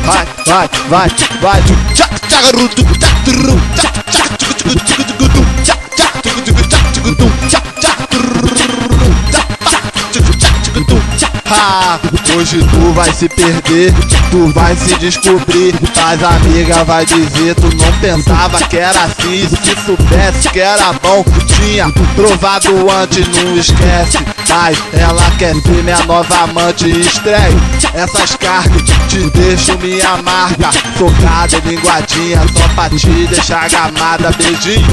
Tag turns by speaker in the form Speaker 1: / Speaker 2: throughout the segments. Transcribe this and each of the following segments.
Speaker 1: vai, vai, vai, vai. Hoje tu vai se perder, tu vai se descobrir. As amigas vai dizer, tu não pensava que era assim. Se soubesse que era bom, tinha provado antes, não esquece. Mas ela quer ser minha nova amante. Estreio essas carnes, te deixo minha marca. Socada e linguadinha, só pra te deixar gamada. Beijinho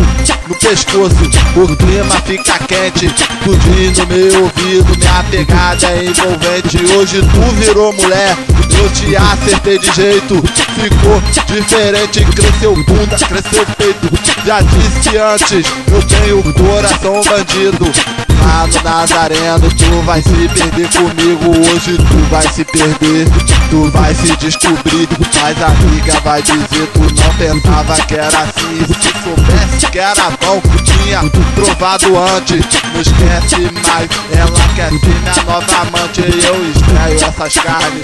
Speaker 1: no pescoço, o clima fica quente. Tudinho no meu ouvido, minha pegada é envolvente. Hoje tu virou mulher, eu te acertei de jeito. Ficou diferente, cresceu bunda, cresceu peito. Já disse antes, eu tenho coração bandido. Lá no Nazareno tu vai se perder comigo. Hoje tu vai se perder, tu vai se descobrir. Mas a amiga vai dizer, tu não pensava que era assim. Se soubesse que era bom, tinha provado antes. Não esquece mais, ela quer ser minha nova amante. Eu estreio essas carnes,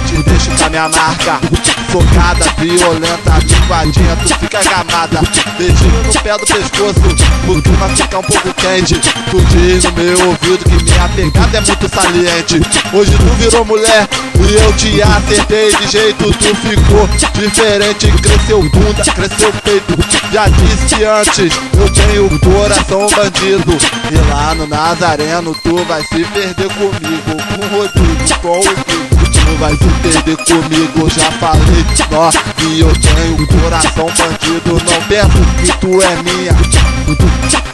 Speaker 1: te deixo com a minha marca. Socada, violenta, linguadinha, tu fica gamada. Beijinho no pé do pescoço, o clima fica um pouco quente. Tu diz no meu ouvido que minha pegada é muito saliente. Hoje tu virou mulher e eu te acertei de jeito. Tu ficou diferente, cresceu bunda, cresceu peito. Já disse antes, eu tenho coração bandido. E lá no Nazareno tu vai se perder comigo. Com o Rodrigo, com o Rodrigo. Tu vai se perder comigo, já falei, ó, que eu tenho coração bandido. Não penso que tu é minha.